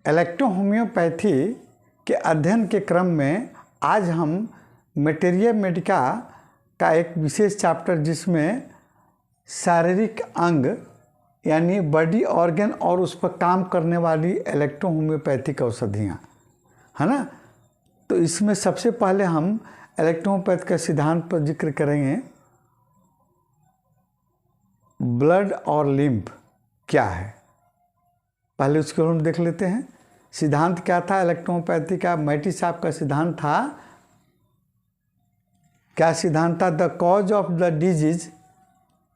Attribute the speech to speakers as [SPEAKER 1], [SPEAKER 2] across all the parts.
[SPEAKER 1] Electrohomoeopathy के अध्ययन के क्रम में आज हम मैटेरिया मेडिका का एक विशेष चैप्टर जिसमें शारीरिक अंग यानी बॉडी ऑर्गन और उस पर काम करने वाली इलेक्ट्रोहोम्योपैथिक औषधियाँ है ना। तो इसमें सबसे पहले हम इलेक्ट्रोहोम्योपैथ के सिद्धांत पर जिक्र करेंगे। ब्लड और लिम्फ क्या है, पहले उसको हम देख लेते हैं। सिद्धांत क्या था इलेक्ट्रोहोम्योपैथी का? मैटी साहब का सिद्धांत था, क्या सिद्धांत था? The cause of the disease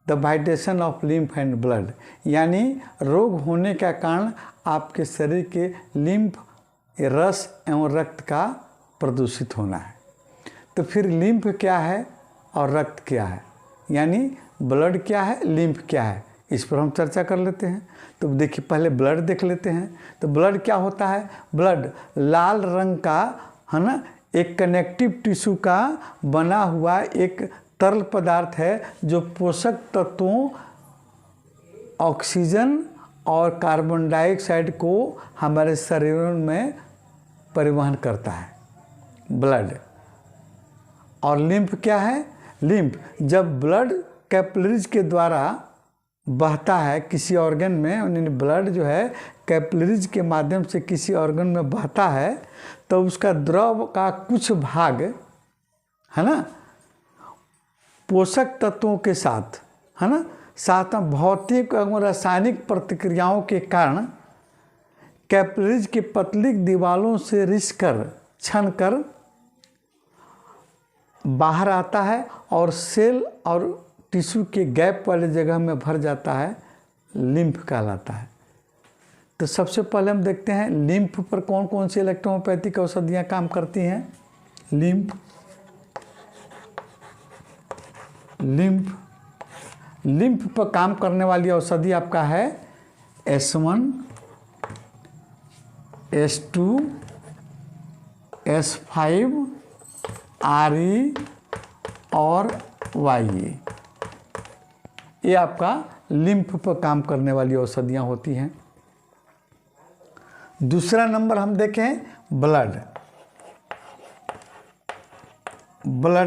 [SPEAKER 1] the vibration of lymph and blood, यानी रोग होने का कारण आपके शरीर के लिम्फ रस एवं रक्त का प्रदूषित होना है। तो फिर लिम्फ क्या है और रक्त क्या है, यानी ब्लड क्या है, लिम्फ क्या है, इस पर हम चर्चा कर लेते हैं। तो देखिए पहले ब्लड देख लेते हैं। तो ब्लड क्या होता है? ब्लड लाल रंग का है ना, एक कनेक्टिव टिश्यू का बना हुआ एक तरल पदार्थ है जो पोषक तत्वों ऑक्सीजन और कार्बन डाइऑक्साइड को हमारे शरीर में परिवहन करता है, ब्लड। और लिम्फ क्या है? लिम्फ जब ब्लड कैपिलरीज के द्वारा बहता है किसी ऑर्गन में, यानी ब्लड जो है कैपिलरीज के माध्यम से किसी ऑर्गन में बहता है, तो उसका द्रव का कुछ भाग है ना पोषक तत्वों के साथ है ना, साथ में भौतिक एवं रासायनिक प्रतिक्रियाओं के कारण कैपिलरीज की पतली दीवारों से रिस कर छन कर बाहर आता है और सेल और टिश्यू के गैप वाले जगह में भर जाता है, लिम्फ कहलाता है। तो सबसे पहले हम देखते हैं लिम्फ पर कौन कौन सी इलेक्ट्रोहोम्योपैथिक औषधियाँ काम करती हैं। लिम्फ पर काम करने वाली औषधि आपका है S1, S2, S5, RE और YE, ये आपका लिम्फ पर काम करने वाली औषधियाँ होती हैं। दूसरा नंबर हम देखें ब्लड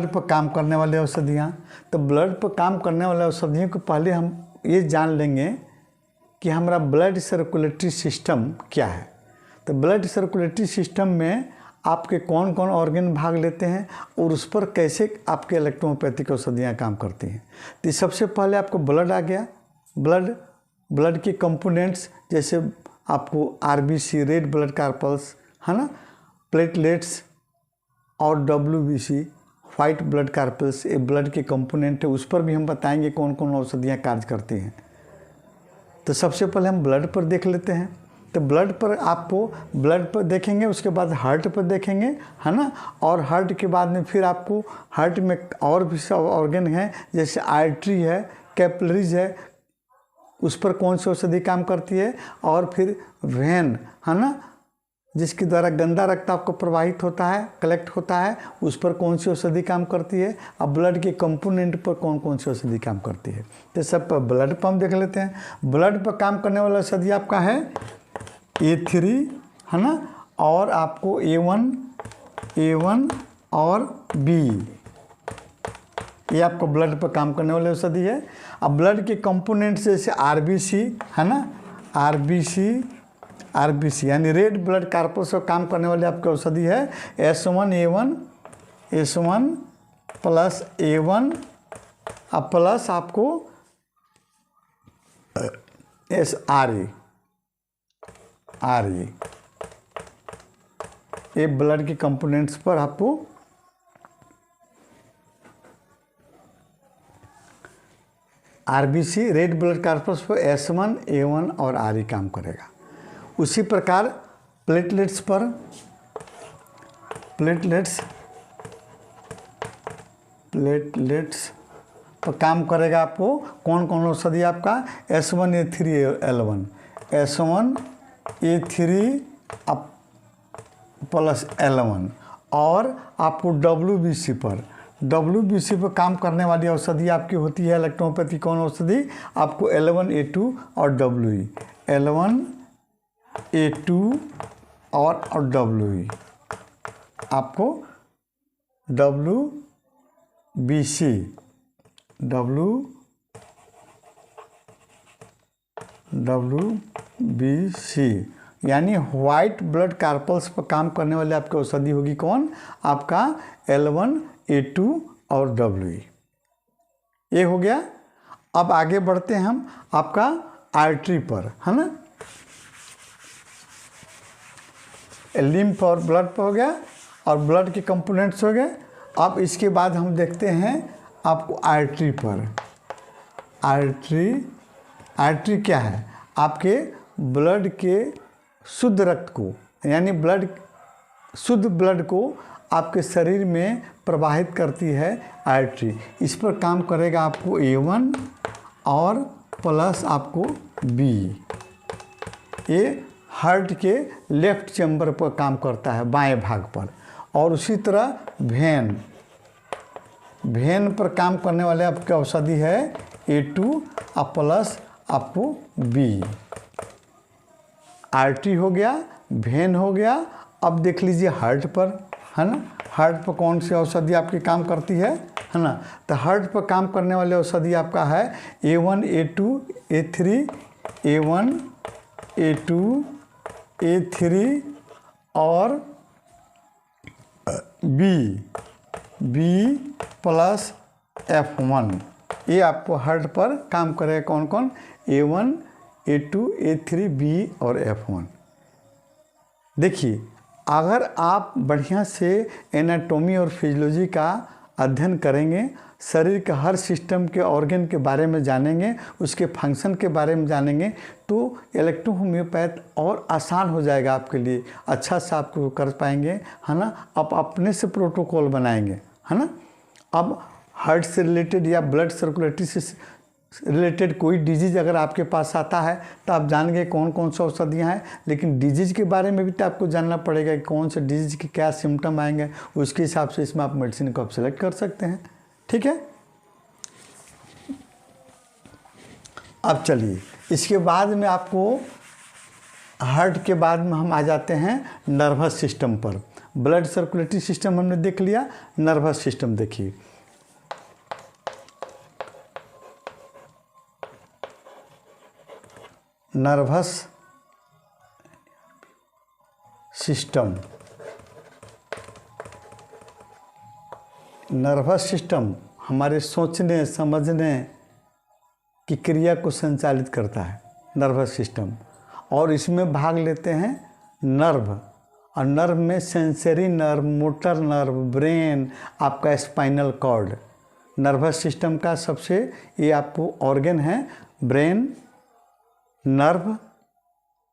[SPEAKER 1] पर काम करने वाली औषधियाँ। तो ब्लड पर काम करने वाले औषधियों को पहले हम ये जान लेंगे कि हमारा ब्लड सर्कुलेटरी सिस्टम क्या है। तो ब्लड सर्कुलेटरी सिस्टम में आपके कौन कौन ऑर्गन भाग लेते हैं और उस पर कैसे आपके इलेक्ट्रोहोम्योपैथिक औषधियाँ काम करती हैं। तो सबसे पहले आपको ब्लड आ गया। ब्लड के कंपोनेंट्स जैसे आपको RBC रेड ब्लड कार्पल्स है ना, प्लेटलेट्स और WBC वाइट ब्लड कार्पल्स, ये ब्लड के कंपोनेंट है, उस पर भी हम बताएंगे कौन कौन औषधियाँ कार्य करती हैं। तो सबसे पहले हम ब्लड पर देख लेते हैं। तो ब्लड पर देखेंगे, उसके बाद हार्ट पर देखेंगे है ना, और हार्ट के बाद में फिर आपको हार्ट में और भी सब ऑर्गन हैं जैसे आर्टरी है, कैपिलरीज है, उस पर कौन सी औषधि काम करती है, और फिर वेन है ना जिसके द्वारा गंदा रक्त आपको प्रवाहित होता है, कलेक्ट होता है, उस पर कौन सी औषधि काम करती है। अब ब्लड के कंपोनेंट पर कौन कौन सी औषधि काम करती है, तो सब पर ब्लड पर हम देख लेते हैं। ब्लड पर काम करने वाला औषधि आपका है A3 है ना, और आपको A1 और B, ये आपको ब्लड पर काम करने वाली औषधि है। अब ब्लड के कंपोनेंट्स जैसे RBC है ना, RBC यानी रेड ब्लड कार्पल्स पर काम करने वाली आपकी औषधि है S1 प्लस A1 अब प्लस आपको RE, ये ब्लड के कंपोनेंट्स पर आपको RBC रेड ब्लड कार्पल्स पर S1, A1 और RE काम करेगा। उसी प्रकार प्लेटलेट्स पर काम करेगा आपको कौन कौन औषधि आपका S1, A3, L1, S1, A3 plus L1, और आपको WBC पर काम करने वाली औषधि आपकी होती है इलेक्ट्रोहोम्योपैथी कौन औषधि आपको L1, A2 और WE, L1, A2 और WE, आपको WBC यानी व्हाइट ब्लड कार्पल्स पर काम करने वाले आपकी औषधि होगी कौन? आपका L1, A2 और WE। ये हो गया। अब आगे बढ़ते हैं हम आपका आर्टरी पर, है ना। लिम्फ और ब्लड पर हो गया और ब्लड के कंपोनेंट्स हो गए। अब इसके बाद हम देखते हैं आपको आर्टरी पर। आर्टरी क्या है? आपके ब्लड के शुद्ध रक्त को, यानी शुद्ध ब्लड को आपके शरीर में प्रवाहित करती है आर्टरी। इस पर काम करेगा आपको A1 और प्लस आपको B। ये हार्ट के लेफ्ट चैम्बर पर काम करता है, बाएं भाग पर। और उसी तरह वेन पर काम करने वाले आपकी औषधि है A2 और प्लस आपको B। आर्टरी हो गया, वेन हो गया। अब देख लीजिए हार्ट पर, है ना। हार्ट पर कौन सी औषधि आपकी काम करती है ना। तो हार्ट पर काम करने वाले औषधि आपका है A1, A2, A3, A1, A2, A3 और B प्लस F1। ये आपको हार्ट पर काम करेगा कौन कौन? A1, A2, A3, B और F1। देखिए, अगर आप बढ़िया से एनाटॉमी और फिजियोलॉजी का अध्ययन करेंगे, शरीर के हर सिस्टम के ऑर्गन के बारे में जानेंगे, उसके फंक्शन के बारे में जानेंगे, तो इलेक्ट्रो होम्योपैथ और आसान हो जाएगा आपके लिए। अच्छा से आपको कर पाएंगे, है ना। आप अपने से प्रोटोकॉल बनाएंगे, है ना। अब हार्ट से रिलेटेड या ब्लड सर्कुलेटरी से रिलेटेड कोई डिजीज़ अगर आपके पास आता है तो आप जानेंगे कौन कौन सी औषधियाँ हैं। लेकिन डिजीज़ के बारे में भी तो आपको जानना पड़ेगा कि कौन से डिजीज़ के क्या सिम्टम आएंगे, उसके हिसाब से इसमें आप मेडिसिन को आप सेलेक्ट कर सकते हैं। ठीक है। अब चलिए, इसके बाद में आपको हार्ट के बाद में हम आ जाते हैं नर्वस सिस्टम पर। ब्लड सर्कुलेटरी सिस्टम हमने देख लिया, नर्वस सिस्टम देखिए। नर्वस सिस्टम हमारे सोचने समझने की क्रिया को संचालित करता है, नर्वस सिस्टम। और इसमें भाग लेते हैं नर्व, और नर्व में sensory nerve, motor nerve, brain, आपका स्पाइनल कॉर्ड। नर्वस सिस्टम का सबसे ये आपको ऑर्गन है, brain, nerve,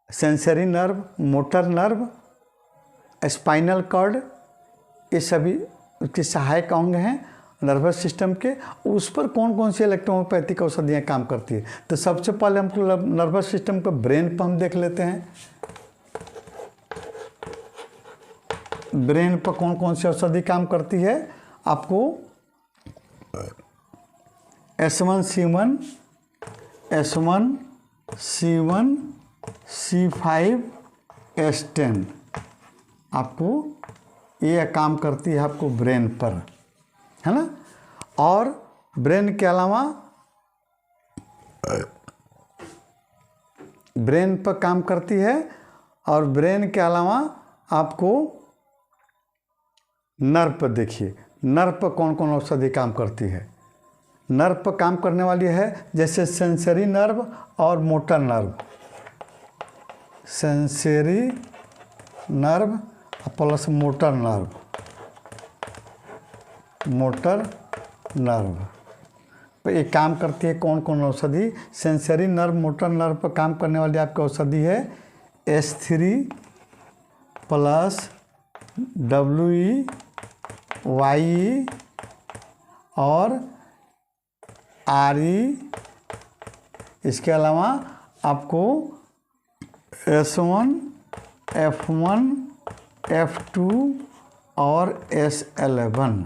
[SPEAKER 1] sensory nerve, motor nerve, spinal cord, ये सभी उसके सहायक अंग हैं नर्वस सिस्टम के। उस पर कौन कौन सी इलेक्ट्रोहोम्योपैथिक औषधियाँ काम करती है? तो सबसे पहले हमको नर्वस सिस्टम को ब्रेन पर हम देख लेते हैं। ब्रेन पर कौन कौन सी औषधि काम करती है? आपको S1, C1, C5, S10 आपको ये काम करती है आपको ब्रेन पर, है ना। और ब्रेन के अलावा ब्रेन पर काम करती है, और ब्रेन के अलावा आपको नर्व पर देखिए, नर्व पर कौन कौन औषधि काम करती है। नर्व पर काम करने वाली है जैसे सेंसरी नर्व और motor nerve. Sensory nerve plus motor nerve पर एक काम करती है कौन कौन औषधि? सेंसरी नर्व, मोटर नर्व पर काम करने वाली आपकी औषधि है S3 प्लस WE, YE और RE। इसके अलावा आपको S1, F1, F2 और S11।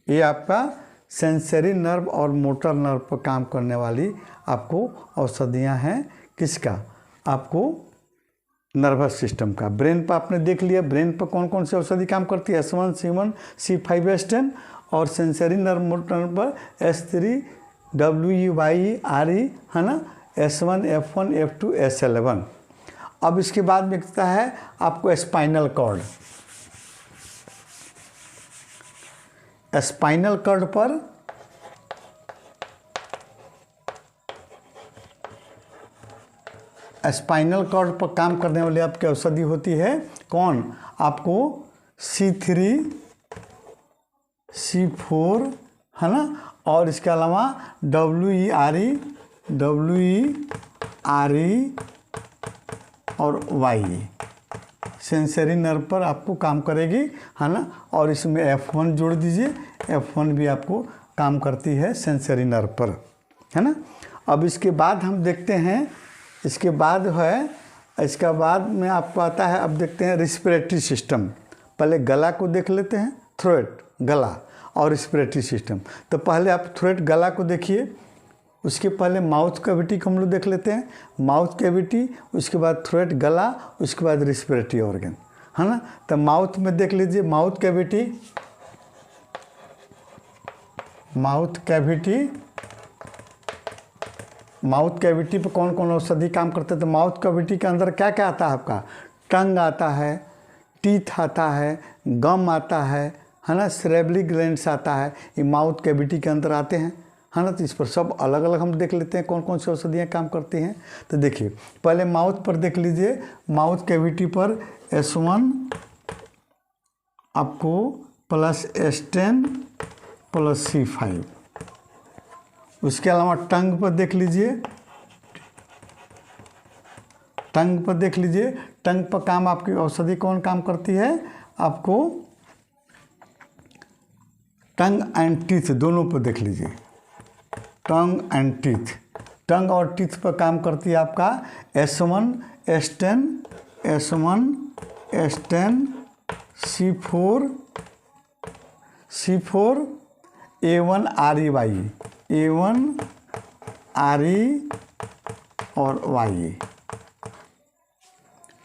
[SPEAKER 1] ये आपका सेंसरी नर्व और मोटर नर्व पर काम करने वाली आपको औषधियाँ हैं। किसका? आपको नर्वस सिस्टम का। ब्रेन पर आपने देख लिया, ब्रेन पर कौन कौन सी औषधि काम करती है, S1, C1, C5, S10, और सेंसरी नर्व मोटर पर S3, WE, RE, है ना, S1, F1, F2, S11। अब इसके बाद मिलता है आपको स्पाइनल कॉर्ड। स्पाइनल कॉर्ड पर काम करने वाली आपकी औषधि होती है कौन, आपको C3, C4, है ना, और इसके अलावा WE, RE और YE सेंसरी नर्व पर आपको काम करेगी, है ना। और इसमें F1 जोड़ दीजिए, F1 भी आपको काम करती है सेंसरी नर्व पर, है ना। अब इसके बाद हम देखते हैं, इसके बाद में आपको आता है, अब देखते हैं रिस्पिरेटरी सिस्टम। पहले गला को देख लेते हैं, थ्रोट, गला और रिस्पिरेटरी सिस्टम। तो पहले आप थ्रोट, गला को देखिए, उसके पहले माउथ कैविटी को हम लोग देख लेते हैं। माउथ कैविटी, उसके बाद थ्रोट, गला, उसके बाद रिस्पिरेटरी ऑर्गन, है ना। तो माउथ में देख लीजिए, माउथ कैविटी पे कौन कौन औषधि काम करते हैं। तो माउथ कैविटी के अंदर क्या क्या आता है आपका, टंग आता है, टीथ आता है, गम आता है ना, सेरेब्रल ग्लैंड्स आता है, ये माउथ कैविटी के अंदर आते हैं, है ना। तो इस पर सब अलग अलग हम देख लेते हैं कौन कौन सी औषधियाँ काम करती हैं। तो देखिए पहले माउथ पर देख लीजिए, माउथ कैविटी पर S1 आपको प्लस S10 प्लस C5। उसके अलावा टंग पर देख लीजिए, टंग पर काम आपकी औषधि कौन काम करती है, आपको टंग एंड टीथ दोनों पर देख लीजिए, टंग एंड टीथ, टंग और टीथ पर काम करती है आपका S1, S10, C4, A1, RE, YE, A1, RE और YE,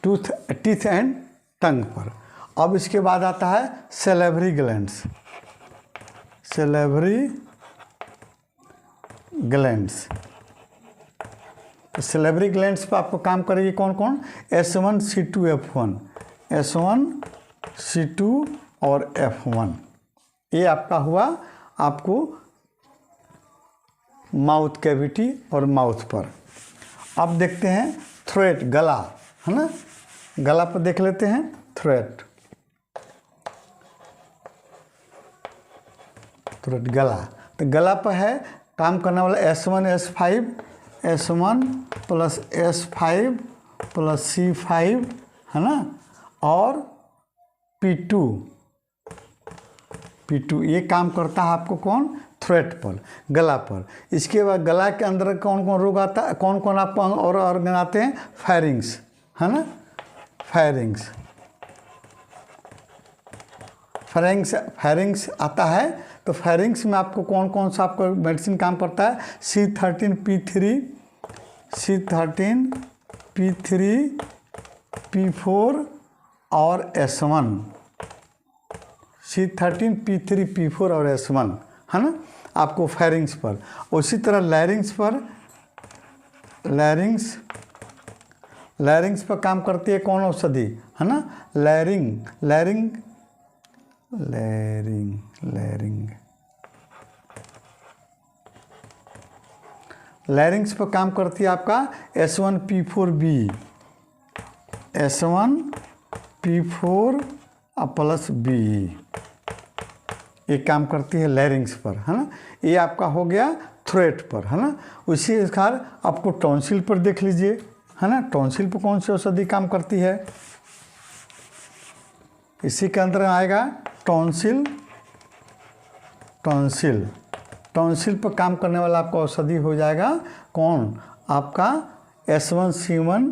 [SPEAKER 1] टीथ एंड टंग पर। अब इसके बाद आता है सेलेवरी ग्लैंड्स, सेलेवरी ग्लैंड्स पर आपको काम करेगी कौन कौन, S1, C2, F1, S1, C2 और F1। ये आपका हुआ आपको माउथ कैविटी और माउथ पर। अब देखते हैं थ्रोट, गला, है ना, गला पर देख लेते हैं थ्रोट, गला। तो गला पर है काम करने वाला S1 plus S5 plus C5, है ना, और P2 ये काम करता है आपको कौन, थ्रोट पर, गला पर। इसके बाद गला के अंदर कौन कौन रोग आता है, कौन कौन आपको और ऑर्गन आते हैं, फेरिंग्स, है ना, फेरिंग्स आता है। तो फेरिंग्स में आपको कौन कौन सा आपको मेडिसिन काम करता है, C13, P4 और S1, C13, P4 और S1, है ना, आपको फेरिंग्स पर। उसी तरह लैरिंग्स पर काम करती है कौन औषधि, है ना, लैरिंग्स पर काम करती है आपका S1, P4 प्लस B, ये काम करती है लैरिंग्स पर, है ना। ये आपका हो गया थ्रोट पर, है ना। उसी प्रकार आपको टॉन्सिल पर देख लीजिए, है ना, टॉन्सिल पर कौन सी औषधि काम करती है, इसी के अंदर आएगा टॉन्सिल पर काम करने वाला आपका औषधि हो जाएगा कौन, आपका S1, C1,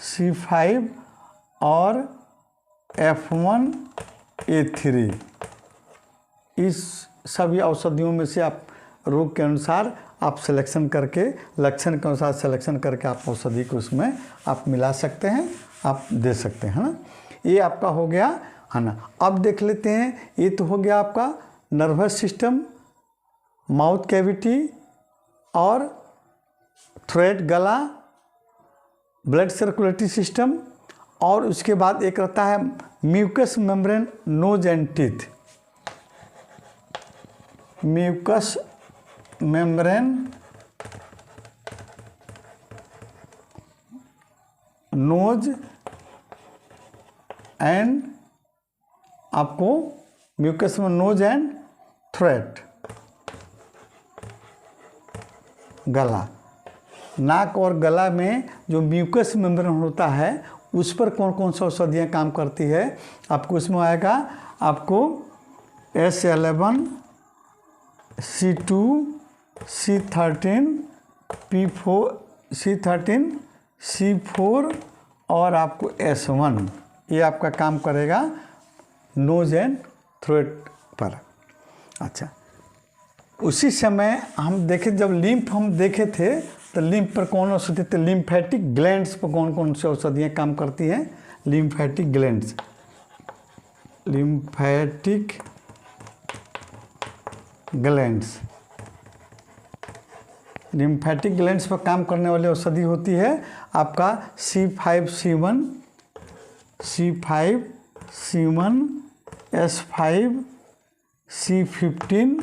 [SPEAKER 1] C5 और F1, A3। इस सभी औषधियों में से आप रोग के अनुसार आप सिलेक्शन करके लक्षण के अनुसार सिलेक्शन करके आप औषधि को उसमें आप मिला सकते हैं, आप दे सकते हैं, है ना। ये आपका हो गया, है ना। अब देख लेते हैं, ये तो हो गया आपका नर्वस सिस्टम, माउथ कैविटी और थ्रोट गला, ब्लड सर्कुलेटरी सिस्टम, और उसके बाद एक रहता है mucus membrane nose and teeth. Mucus membrane nose and आपको म्यूकस में नोज एंड थ्रोट, गला, नाक और गला में जो म्यूकस मेम्ब्रेन होता है उस पर कौन कौन सा औषधियाँ काम करती है, आपको इसमें आएगा आपको S11, C2, C13, P4, C13, C4 और आपको S1, ये आपका काम करेगा नोज एंड थ्रोट पर। अच्छा, उसी समय हम देखे, जब लिम्फ हम देखे थे तो लिम्फ पर कौन औषधि थे, लिम्फेटिक ग्लैंड्स पर कौन कौन सी औषधियाँ काम करती हैं, lymphatic glands, lymphatic glands, lymphatic glands पर काम करने वाली औषधि होती है आपका C5C1, C5C1, S5, C15,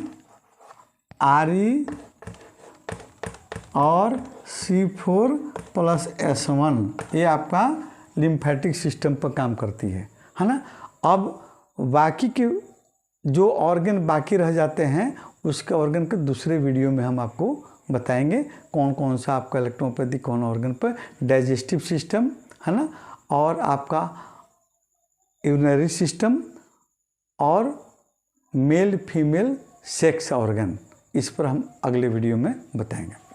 [SPEAKER 1] RE और C4 प्लस S1, ये आपका लिम्फेटिक सिस्टम पर काम करती है ना। अब बाकी के जो ऑर्गन बाकी रह जाते हैं उसके ऑर्गन के दूसरे वीडियो में हम आपको बताएंगे कौन कौन सा आपका इलेक्ट्रोपैथी कौन ऑर्गन पर, डाइजेस्टिव सिस्टम, है ना, और आपका यूरिनरी सिस्टम और मेल फीमेल सेक्स ऑर्गन, इस पर हम अगले वीडियो में बताएंगे।